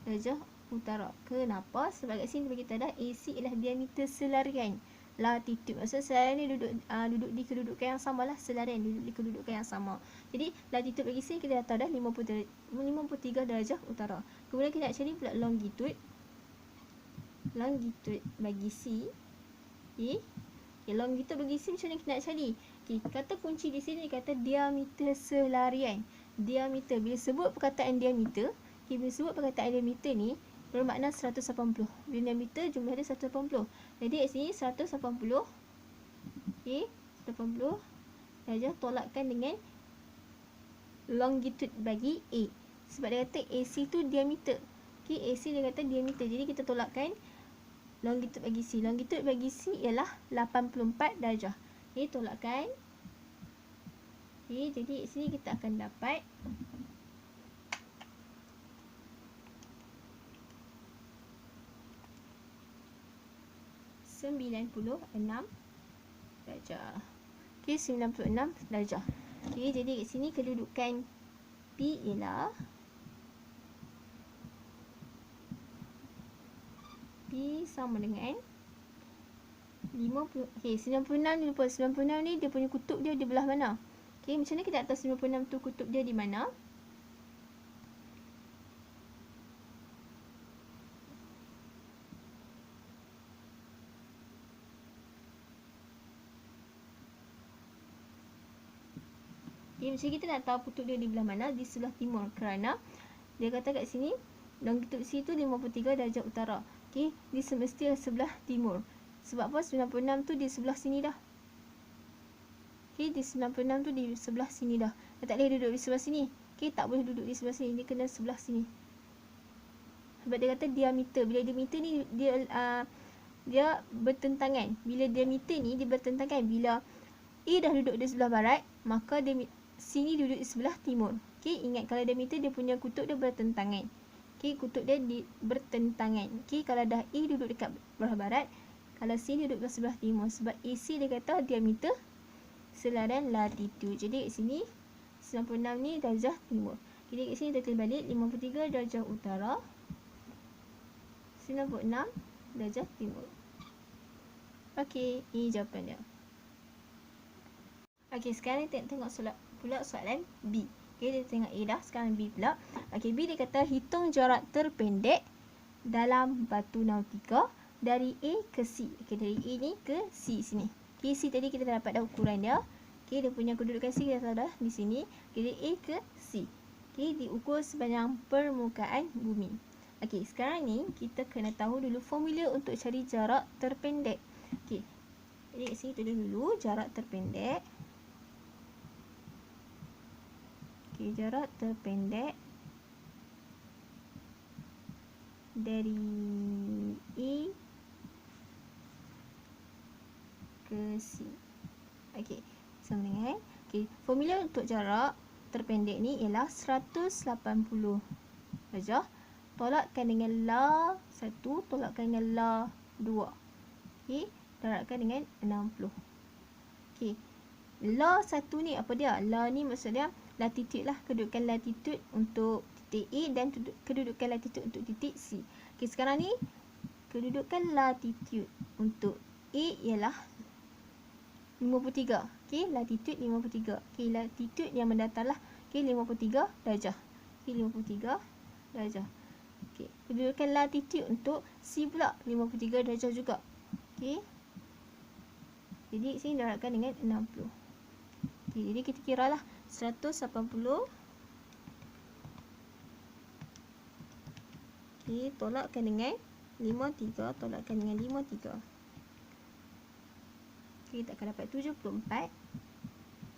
darjah utara. Kenapa? Sebab kat sini bagi tahu dah AC ialah diameter selarian. Latitude maksud selarian ni duduk di kedudukan yang sama lah. Selarian duduk di kedudukan yang sama. Jadi latitude bagi sini kita dah tahu dah 53 darjah utara. Kemudian kita nak cari pula longitude. Longitude bagi C. Okay. Longitude bagi C macam mana kita nak cari? Okay, kata kunci di sini kata diameter selarian. Diameter, bila sebut perkataan diameter, okay, bila sebut perkataan diameter ni bermakna 180. Bila diameter jumlah dia 180. Jadi kat sini 180. Okay, 180 darjah tolakkan dengan longitude bagi A. Sebab dia kata AC tu diameter. Okay, AC dia kata diameter. Jadi kita tolakkan longitude bagi C. Longitude bagi C ialah 84 darjah. Okay, tolakkan. Okay, jadi sini kita akan dapat 96 darjah. Okay, 96 darjah. Okay, jadi kat sini kedudukan P ialah P sama dengan 50. Okay, 96 lupa. 96 ni dia punya kutub dia di belah mana? Okay, macam mana kita nak tahu 96 tu kutub dia di mana? Okay, macam kita nak tahu kutub dia di belah mana? Di sebelah timur. Kerana dia kata kat sini longitude C tu 53 darjah utara. Okay, di semestinya sebelah timur. Sebab apa? 96 tu di sebelah sini dah. Okay, di 96 tu di sebelah sini dah. Dia tak boleh duduk di sebelah sini. Okay, tak boleh duduk di sebelah sini. Dia kena sebelah sini. Sebab dia kata diameter. Bila diameter ni dia bertentangan. Bila diameter ni dia bertentangan. Bila A dah duduk di sebelah barat, maka sini duduk di sebelah timur. Okay, ingat kalau diameter dia punya kutub dia bertentangan. Okay, kutub dia bertentangan. Okay, kalau dah A duduk dekat belah barat, kalau C duduk di sebelah timur. Sebab AC dia kata diameter selarian latitude. Jadi kat sini 96 ni darjah timur. Jadi kat sini kita tulis balik 53 darjah utara, 96 darjah timur. Okey, ini jawapan dia. Okey, sekarang kita tengok pula soalan B. Okey, kita tengok A dah, sekarang B pula. Okey, B dia kata hitung jarak terpendek dalam batu nautika dari A ke C. Okey, dari A ni ke C sini. Okey, C tadi kita dah dapat dah ukuran dia. Okey, dia punya kedudukan C kita tahu dah di sini. Okey, dari A ke C. Okey, diukur sepanjang permukaan bumi. Okey, sekarang ni kita kena tahu dulu formula untuk cari jarak terpendek. Okey, jadi kat sini tulis dulu jarak terpendek. Okey, jarak terpendek dari A ke C. Okey, sama dengan formula untuk jarak terpendek ni ialah 180 darjah tolakkan dengan la 1 tolakkan dengan la 2. Okey, darabkan dengan 60. Okey, la 1 ni apa dia? La ni maksudnya latitude lah, kedudukan latitude untuk titik A dan kedudukan latitude untuk titik C. Okey, sekarang ni kedudukan latitude untuk A ialah 53. Okey, latitude 53. Okey, latitude yang mendatar lah. Okey, 53 darjah. Okey, 53 darjah. Okey, kedudukan latitude untuk C pula 53 darjah juga. Okey. Jadi sini darabkan dengan 60. Okey, jadi kita kiralah 180. Okey, tolakkan dengan 53, tolakkan dengan 53. Okey, kita akan dapat 74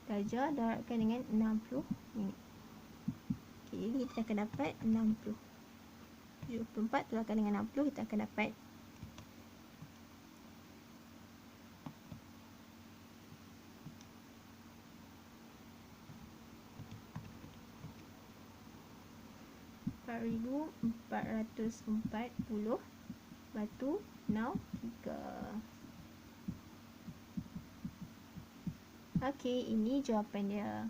darjah darabkan dengan 60 minit. Okey, jadi kita akan dapat 60. 74 tolakkan dengan 60, kita akan dapat 4,440 batu nautika. Okey, ini jawapan dia.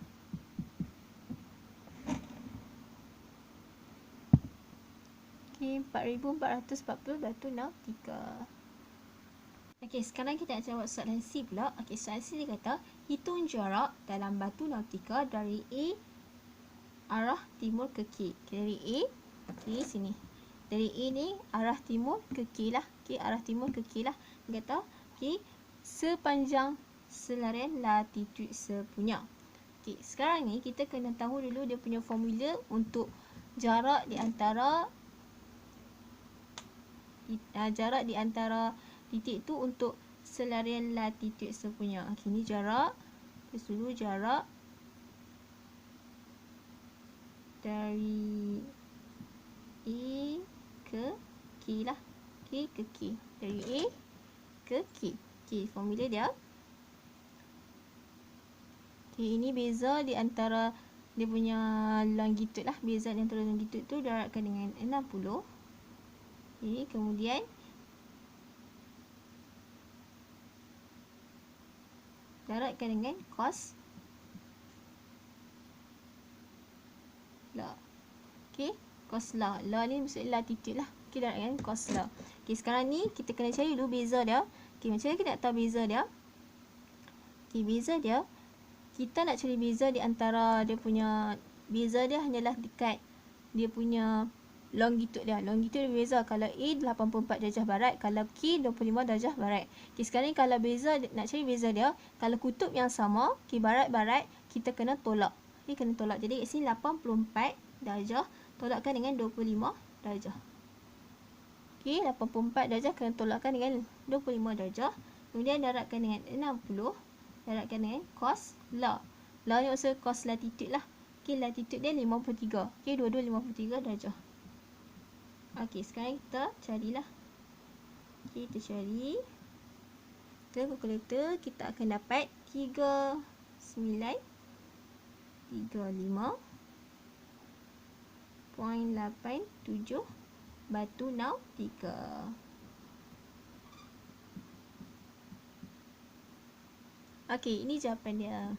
Okey, 4440 batu nautika. Okey, sekarang kita nak jawab soalan C pula. Okey, soalan C dia kata, hitung jarak dalam batu nautika dari A arah timur ke K. Dari A, okay, sini. Dari A ni arah timur ke K lah. Okay, arah timur ke K lah. Dia kata, okay, sepanjang selarian latitude sepunya. Okay, sekarang ni kita kena tahu dulu dia punya formula untuk jarak di antara titik tu untuk selarian latitude sepunya. Okay, ni jarak. Terus dulu jarak dari A ke K lah. K ke K. Dari A ke K. Okay, formula dia. Okay, ini beza di antara dia punya longitude lah. Beza di antara longitude tu darabkan dengan 60. Okay, kemudian darabkan dengan cos la. Okay, cos la. La ni maksud latitude lah. Okay, darabkan dengan cos la. Okay, sekarang ni kita kena cari dulu beza dia. Okay, macam mana kita nak tahu beza dia? Okay, beza dia, kita nak cari beza di antara dia punya, beza dia hanyalah dekat dia punya longitude dia. Longitude dia beza. Kalau A 84 darjah barat, kalau K 25 darjah barat. Okay, sekarang ni kalau beza, nak cari beza dia, kalau kutub yang sama, okay, barat-barat, kita kena tolak. Okay, kena tolak. Jadi kat sini 84 darjah tolakkan dengan 25 darjah. Okay, 84 darjah kena tolakkan dengan 25 darjah. Kemudian darabkan dengan 60. Darabkan dengan cos la. La ni maksud cos latitude lah. Okay, latitude dia 53. Okay, dua-dua 53 darjah. Okay, sekarang kita carilah. Okay, kita cari. Kita kalkulator, kita akan dapat 3935.87 batu nautika. Okey, ini jawapan dia.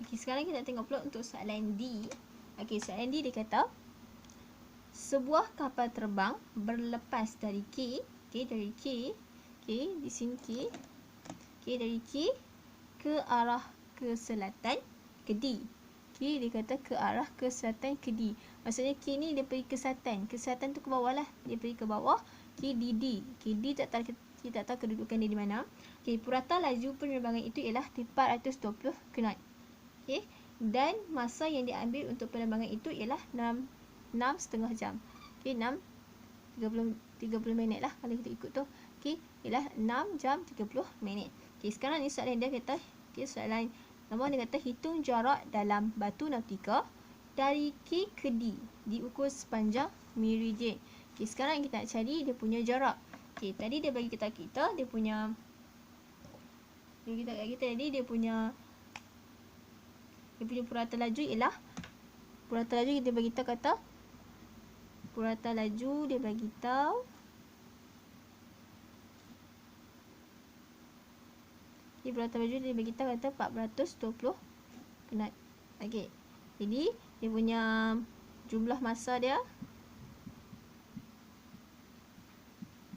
Okey, sekarang kita tengok pula untuk soalan D. Okey, soalan D dia kata, sebuah kapal terbang berlepas dari K, okey, dari K, okey, di sini K, okey, dari K ke arah ke selatan ke D. Okey, dia kata ke arah ke selatan ke D. Maksudnya K ni dia pergi ke selatan. Ke selatan tu ke bawah lah. Dia pergi ke bawah. Okey, di D. Okey, D kita tak tahu kedudukan dia di mana. Okey, purata laju penerbangan itu ialah 420 knot. Okey, dan masa yang diambil untuk penerbangan itu ialah 6,5 jam. Okey, 30 minit lah kalau kita ikut tu. Okey, ialah 6 jam 30 minit. Okey, sekarang ni soalan dia kata, okey, soalan nombor dia kata hitung jarak dalam batu nautika dari K ke D diukur sepanjang meridian. Okey, sekarang kita nak cari dia punya jarak. Okey, tadi dia bagi kita dia punya dia punya purata laju ialah purata laju kita bagi tahu kata purata laju dia bagi tahu purata laju dia bagi tahu kata 420 knot. Okey, jadi dia punya jumlah masa dia,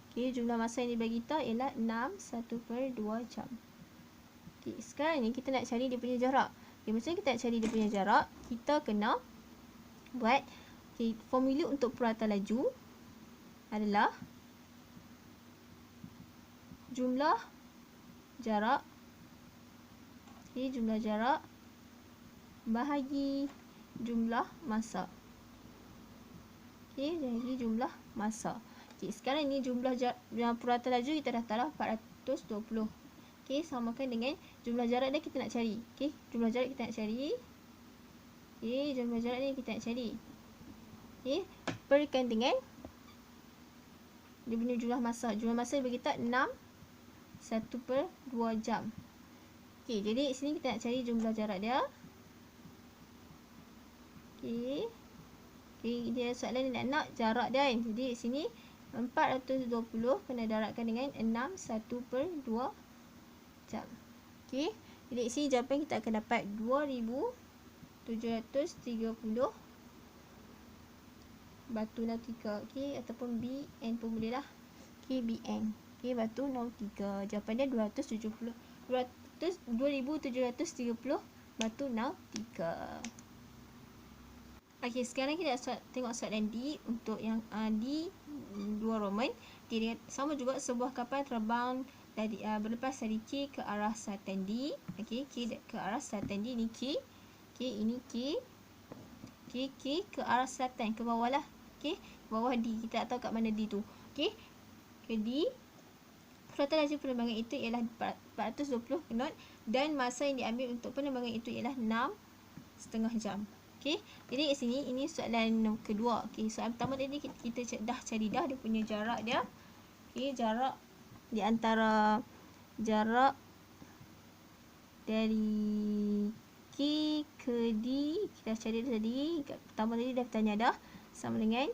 okey, jumlah masa yang dibagi tahu ialah 6/1/2 jam. Okey, sekarang ni kita nak cari dia punya jarak. Okey, macam kita nak cari dia punya jarak, kita kena buat, okey, formula untuk purata laju adalah jumlah jarak, okey, jumlah jarak bahagi jumlah masa. Okey, bahagi jumlah masa. Okey, sekarang ni jumlah purata laju kita dah tahu 420. Okey, samakan dengan jumlah jarak dia kita nak cari. Okey, jumlah jarak kita nak cari. Okey, jumlah jarak ni kita nak cari. Okey, perkan dengan dia punya jumlah masa. Jumlah masa dia beritahu 6/1/2 jam. Okey, jadi sini kita nak cari jumlah jarak dia. Okey. Okey, dia soalan ni nak jarak dia kan. Jadi sini 420 kena darabkan dengan 6/1/2 jam. Okey. Jadi sini jawapan kita akan dapat 2730 batu nautika. Okey, ataupun BN pun boleh lah. Okey, BN. Okey, batu nautika. Jawapan dia 2730 batu nautika. Okey, sekarang kita tengok soalan D untuk yang D 2 Roman. Dia sama juga, sebuah kapal terbang dari berlepas dari K ke arah selatan D. Okey, K ke arah selatan D, ni K. Okey, ini K. Okey, K ke arah selatan, ke bawah lah. Okey, bawah D. Kita tak tahu kat mana D tu. Okey, ke D. Kecepatan laju penerbangan itu ialah 420 knot dan masa yang diambil untuk penerbangan itu ialah 6,5 jam. Okey, jadi kat sini ini soalan kedua. Okey, soalan pertama tadi kita dah cari dah dia punya jarak dia. Okey, jarak di antara jarak dari K ke D kita dah cari tadi. Kat pertama tadi dah bertanya dah, sama dengan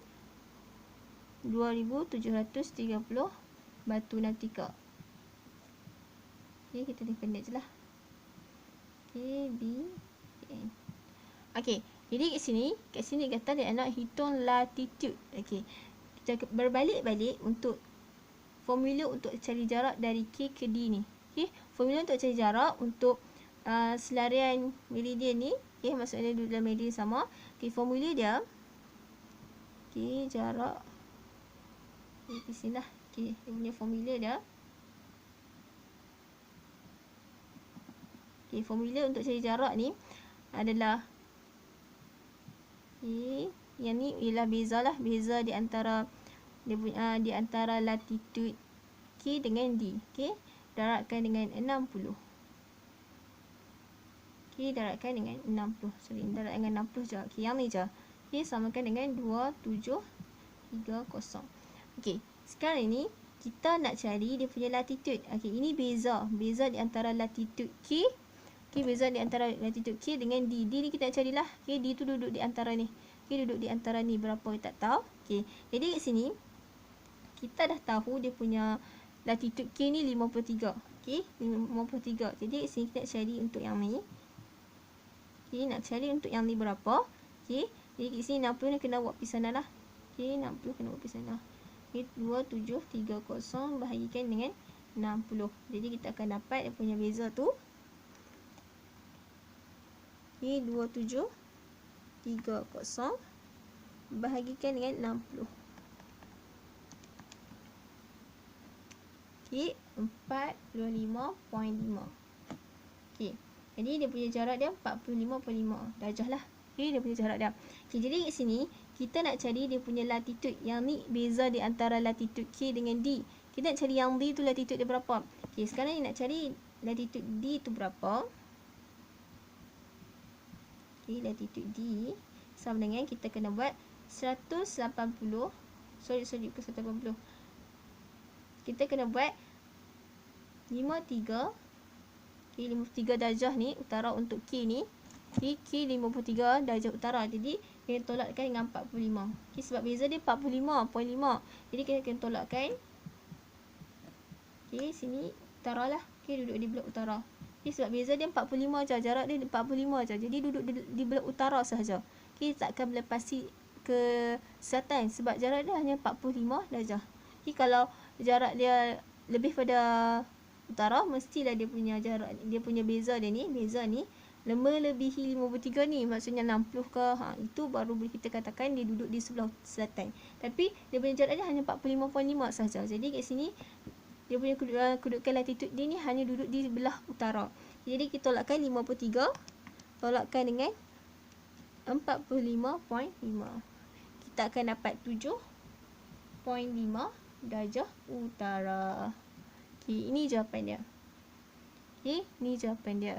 2730 batu nautika. Okey, kita pendek je lah. Okey, B, N. Okey, jadi kat sini kata dia nak hitung latitude. Okey, kita berbalik-balik untuk formula untuk cari jarak dari K ke D ni. Okey, formula untuk cari jarak untuk selarian meridian ni. Okey, maksudnya duduk dalam meridian sama. Okey, formula dia. Okey, jarak. Okey, di sini lah. Okey, dia punya formula dia. Okey, formula untuk cari jarak ni adalah yang ni ialah beza lah, beza di antara di antara latitude K dengan D. Okey, darabkan dengan 60. Okey, darabkan dengan 60. Sorry, darabkan dengan 60 je. Okey, yang ni je. Okey, samakan dengan 2730. Okey, sekarang ni kita nak cari dia punya latitude. Okey, ini beza di antara latitude K. Okey, beza di antara latitude K dengan D. D ni kita nak carilah. Okey, D tu duduk di antara ni. Okey, duduk di antara ni berapa kita tak tahu. Okey, jadi kat sini kita dah tahu dia punya latitude K ni 53. Okey, 53. Jadi kat sini kita nak cari untuk yang ni. Okey, nak cari untuk yang ni berapa. Okey, jadi kat sini 60 ni kena buat pisanan lah. Okey, 60 kena buat pisanan. Okey, 2730 bahagikan dengan 60. Jadi kita akan dapat dia punya beza tu. Okey, 2730 bahagikan dengan 60. Okey, 45.5. Okey, jadi dia punya jarak dia 45.5 darjah lah. Okey, dia punya jarak dia. Okey, jadi kat sini kita nak cari dia punya latitude. Yang ni beza di antara latitude K dengan D. Kita nak cari yang D tu latitude dia berapa. Okey, sekarang ni nak cari latitude D tu berapa. Okey, latitude D sama dengan kita kena buat 180. Sorry, bukan 180. Kita kena buat 53. Okey, 53 darjah ni utara untuk K ni. Okey, K 53 darjah utara. Jadi kita tolakkan dengan 45. Okey, sebab beza dia 45.5. Jadi kita kena tolakkan. Okey, sini utara lah. Okey, duduk di blok utara. Okey, sebab beza dia 45 je. Jarak dia 45 je. Jadi duduk di blok utara sahaja. Okey, tak akan melepasi ke selatan sebab jarak dia hanya 45 darjah. Okey, kalau jarak dia lebih pada utara, mestilah dia punya jarak, dia punya beza dia ni, beza ni melebihi 53 ni, maksudnya 60 ke, itu baru boleh kita katakan dia duduk di sebelah selatan. Tapi dia punya jarak dia hanya 45.5 sahaja. Jadi kat sini dia punya kedudukan latitude dia ni hanya duduk di sebelah utara. Jadi kita tolakkan 53 tolakkan dengan 45.5. Kita akan dapat 7.5 darjah utara. Okey, ini jawapan dia. Okey, ini jawapan dia.